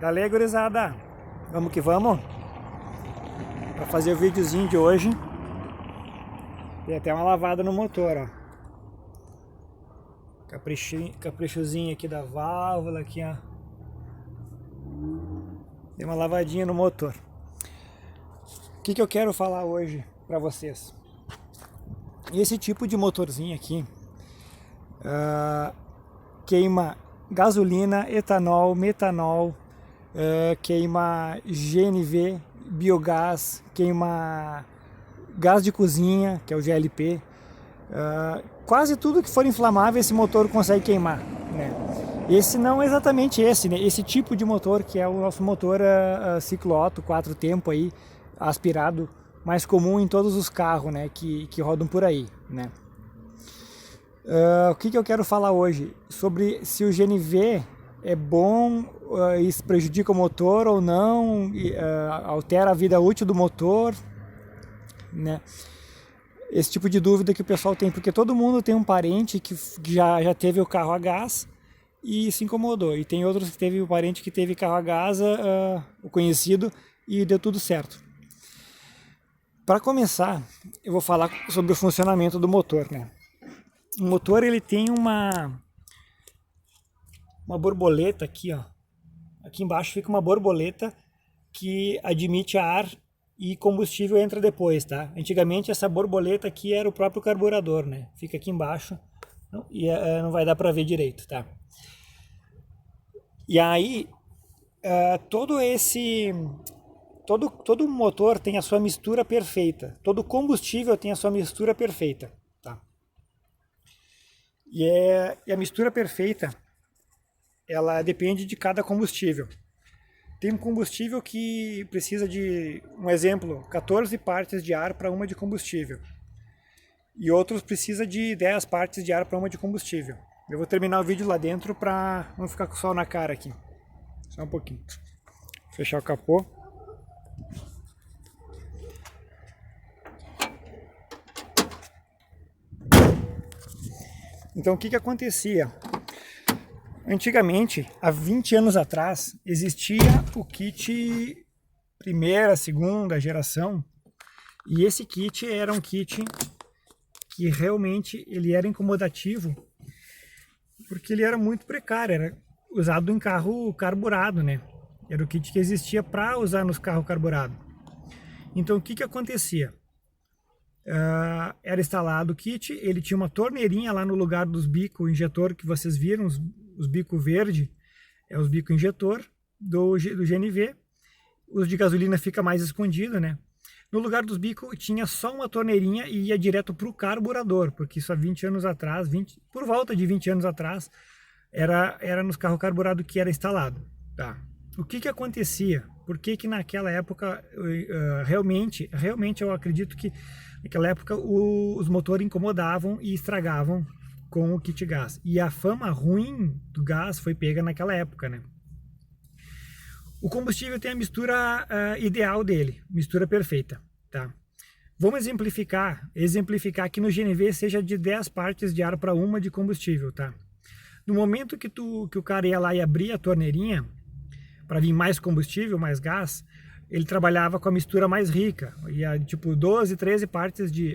Galera, gurizada, vamos que vamos para fazer o videozinho de hoje. Tem até uma lavada no motor, ó. Caprichozinho aqui da válvula aqui, ó. Dei uma lavadinha no motor. O que eu quero falar hoje para vocês? Esse tipo de motorzinho aqui queima gasolina, etanol, metanol, queima GNV, biogás, queima gás de cozinha, que é o GLP. Quase tudo que for inflamável esse motor consegue queimar, né? Esse não é exatamente esse, né? Esse tipo de motor que é o nosso motor ciclo Otto, 4 tempos aí, aspirado, mais comum em todos os carros, né, que rodam por aí, né? O que eu quero falar hoje? Sobre se o GNV é bom, isso prejudica o motor ou não, altera a vida útil do motor, né? Esse tipo de dúvida que o pessoal tem, porque todo mundo tem um parente que já teve o carro a gás e se incomodou, e tem outros que teve o parente que teve carro a gás, o conhecido, e deu tudo certo. Para começar, eu vou falar sobre o funcionamento do motor, né? O motor, ele tem uma borboleta aqui, ó. Aqui embaixo fica uma borboleta que admite ar e combustível entra depois, tá? Antigamente essa borboleta aqui era o próprio carburador, né? Fica aqui embaixo e não vai dar para ver direito, tá? E aí, todo motor tem a sua mistura perfeita. Todo combustível tem a sua mistura perfeita, tá? E a mistura perfeita, ela depende de cada combustível. Tem um combustível que precisa de, um exemplo, 14 partes de ar para uma de combustível. E outros precisa de 10 partes de ar para uma de combustível. Eu vou terminar o vídeo lá dentro para não ficar com o sol na cara aqui. Só um pouquinho. Fechar o capô. Então o que acontecia? Antigamente, há 20 anos atrás, existia o kit primeira, segunda geração, e esse kit era um kit que realmente ele era incomodativo, porque ele era muito precário, era usado em carro carburado, né? Era o kit que existia para usar nos carros carburados. Então o que acontecia? Era instalado o kit, ele tinha uma torneirinha lá no lugar dos bicos injetor que vocês viram, os bicos verde, é os bicos injetor do GNV. Os de gasolina fica mais escondido, né? No lugar dos bicos tinha só uma torneirinha e ia direto para o carburador, porque isso há 20 anos atrás, por volta de 20 anos atrás, era nos carros carburados que era instalado, tá? O que acontecia? Por que naquela época, realmente eu acredito que naquela época os motores incomodavam e estragavam com o kit gás. E a fama ruim do gás foi pega naquela época, né? O combustível tem a mistura ideal dele, mistura perfeita, tá? Vamos exemplificar que no GNV seja de 10 partes de ar para uma de combustível, tá? No momento que o cara ia lá e abria a torneirinha para vir mais combustível, mais gás, ele trabalhava com a mistura mais rica, ia tipo 12, 13 partes de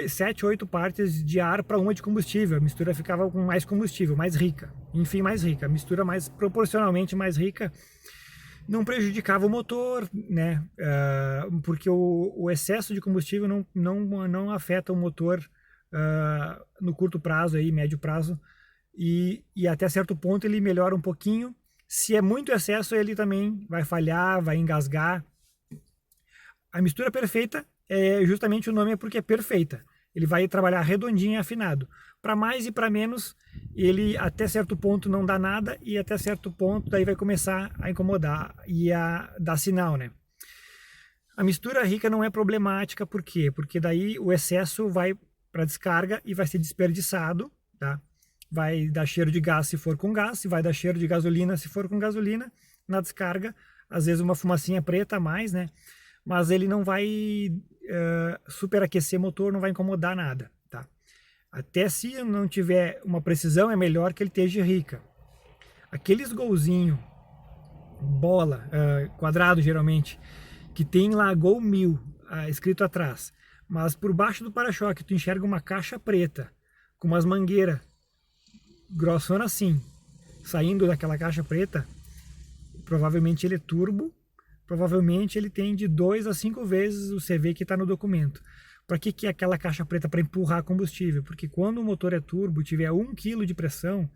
7, 8 partes de ar para uma de combustível. A mistura ficava com mais combustível, mais rica. Enfim, mais rica. A mistura proporcionalmente mais rica não prejudicava o motor, né? Porque o excesso de combustível não afeta o motor no curto prazo, aí, médio prazo. E até certo ponto ele melhora um pouquinho. Se é muito excesso, ele também vai falhar, vai engasgar. A mistura perfeita, justamente o nome é porque é perfeita. Ele vai trabalhar redondinho e afinado. Para mais e para menos, ele até certo ponto não dá nada, e até certo ponto daí vai começar a incomodar e a dar sinal, né? A mistura rica não é problemática, por quê? Porque daí o excesso vai para descarga e vai ser desperdiçado, tá? Vai dar cheiro de gás se for com gás, vai dar cheiro de gasolina se for com gasolina. Na descarga, às vezes uma fumacinha preta a mais, né? Mas ele não vai superaquecer o motor, não vai incomodar nada, tá? Até se não tiver uma precisão, é melhor que ele esteja rica. aqueles golzinho, bola, quadrado geralmente, que tem lá Gol 1000 escrito atrás, mas por baixo do para-choque tu enxerga uma caixa preta com umas mangueiras grossona assim, saindo daquela caixa preta, provavelmente ele é turbo, provavelmente ele tem de 2 a 5 vezes o CV que está no documento. Para que é aquela caixa preta? Para empurrar combustível, porque quando o motor é turbo, tiver 1 kg de pressão,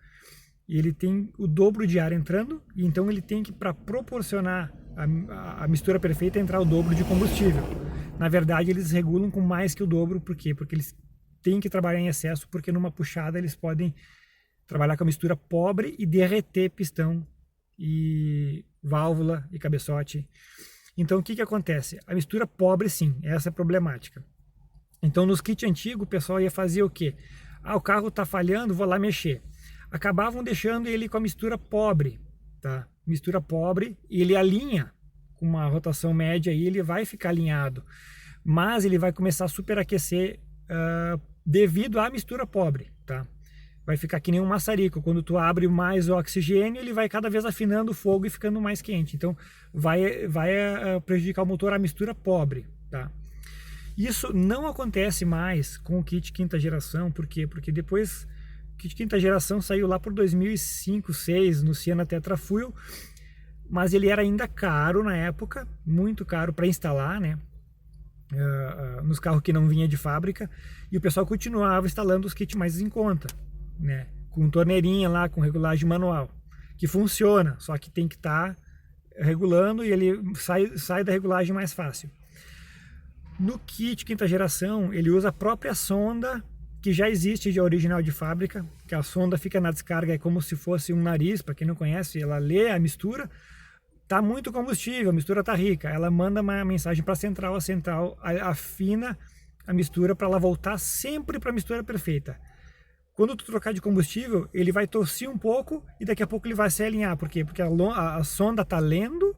ele tem o dobro de ar entrando, e então ele tem que, para proporcionar a mistura perfeita, entrar o dobro de combustível. Na verdade, eles regulam com mais que o dobro, por quê? Porque eles têm que trabalhar em excesso, porque numa puxada eles podem trabalhar com a mistura pobre e derreter pistão e válvula e cabeçote. Então o que acontece? A mistura pobre, sim, essa é a problemática. Então nos kits antigos o pessoal ia fazer o quê? O carro está falhando, vou lá mexer. Acabavam deixando ele com a mistura pobre, tá? Mistura pobre, e ele alinha com uma rotação média e ele vai ficar alinhado, mas ele vai começar a superaquecer devido à mistura pobre, tá? Vai ficar que nem um maçarico. Quando tu abre mais o oxigênio, ele vai cada vez afinando o fogo e ficando mais quente. Então vai prejudicar o motor a mistura pobre, tá? Isso não acontece mais com o kit quinta geração. Por quê? Porque depois o kit quinta geração saiu lá por 2005, 2006 no Siena Tetra Fuel, mas ele era ainda caro na época, muito caro para instalar, né? Nos carros que não vinha de fábrica, e o pessoal continuava instalando os kits mais em conta, né? Com torneirinha lá, com regulagem manual, que funciona, só que tem que estar regulando e ele sai da regulagem mais fácil. No kit quinta geração, ele usa a própria sonda que já existe de original de fábrica, que a sonda fica na descarga, é como se fosse um nariz, para quem não conhece, ela lê a mistura, tá muito combustível, a mistura tá rica, ela manda uma mensagem para a central afina a mistura para ela voltar sempre para a mistura perfeita. Quando tu trocar de combustível, ele vai torcer um pouco e daqui a pouco ele vai se alinhar. Por quê? Porque a sonda está lendo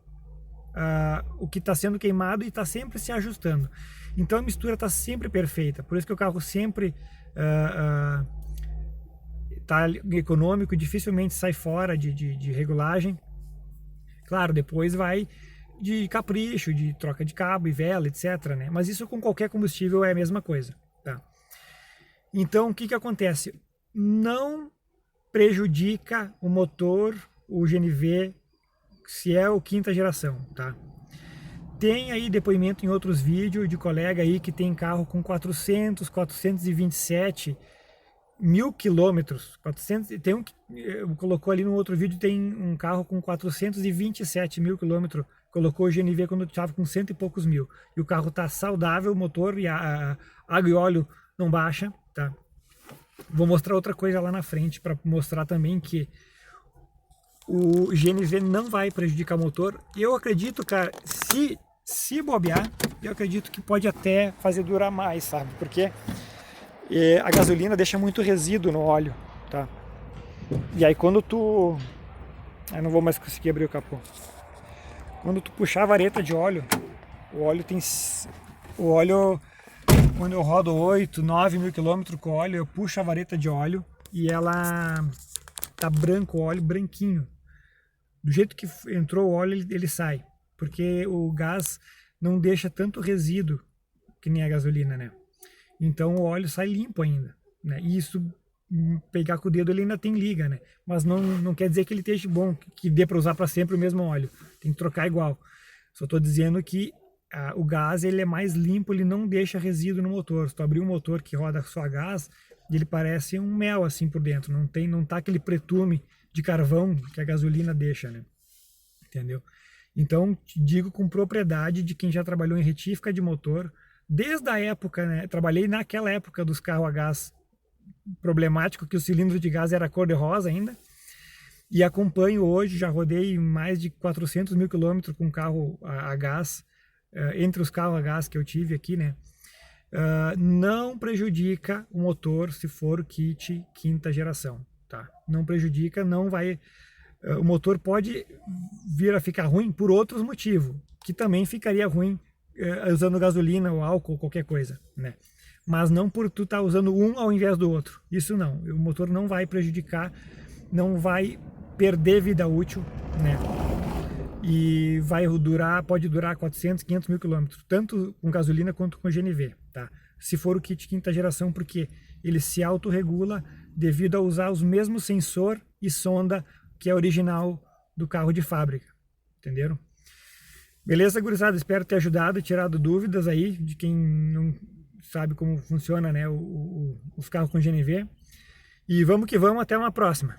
o que está sendo queimado e está sempre se ajustando. Então a mistura está sempre perfeita. Por isso que o carro sempre está econômico, dificilmente sai fora de regulagem. Claro, depois vai de capricho, de troca de cabo e vela, etc, né? Mas isso com qualquer combustível é a mesma coisa, tá? Então, o que acontece? Não prejudica o motor, o GNV, se é o quinta geração, tá? Tem aí depoimento em outros vídeos de colega aí que tem carro com 427 mil quilômetros. 400, colocou ali no outro vídeo, tem um carro com 427 mil quilômetros, colocou o GNV quando estava com 100 e poucos mil. E o carro está saudável, o motor e água e óleo não baixa, tá? Vou mostrar outra coisa lá na frente para mostrar também que o GNV não vai prejudicar o motor. Eu acredito, cara, se bobear, eu acredito que pode até fazer durar mais, sabe? Porque a gasolina deixa muito resíduo no óleo, tá? E aí quando tu... Eu não vou mais conseguir abrir o capô. Quando tu puxar a vareta de óleo, o óleo, quando eu rodo 8, 9 mil quilômetros com óleo, eu puxo a vareta de óleo e ela tá branco, o óleo branquinho. Do jeito que entrou o óleo, ele sai. Porque o gás não deixa tanto resíduo que nem a gasolina, né? Então o óleo sai limpo ainda, né? E isso, pegar com o dedo, ele ainda tem liga, né? Mas não quer dizer que ele esteja bom, que dê para usar para sempre o mesmo óleo. Tem que trocar igual. Só estou dizendo que o gás ele é mais limpo, ele não deixa resíduo no motor. Se tu abrir um motor que roda só a gás, ele parece um mel assim por dentro. Não tá aquele pretume de carvão que a gasolina deixa, né? Entendeu? Então, te digo com propriedade de quem já trabalhou em retífica de motor, desde a época, né? Trabalhei naquela época dos carros a gás problemático, que o cilindro de gás era cor-de-rosa ainda, e acompanho hoje, já rodei mais de 400 mil quilômetros com carro a gás, entre os carros a gás que eu tive aqui, né? Não prejudica o motor se for o kit quinta geração, tá? Não prejudica, não vai... O motor pode vir a ficar ruim por outros motivos, que também ficaria ruim usando gasolina ou álcool ou qualquer coisa, né? Mas não por tu estar usando um ao invés do outro. Isso não. O motor não vai prejudicar, não vai perder vida útil, né? E pode durar 400, 500 mil quilômetros, tanto com gasolina quanto com GNV, tá? Se for o kit quinta geração, porque ele se autorregula devido a usar os mesmos sensor e sonda que é original do carro de fábrica, entenderam? Beleza, gurizada? Espero ter ajudado, tirado dúvidas aí de quem não sabe como funciona, né, os carros com GNV. E vamos que vamos, até uma próxima.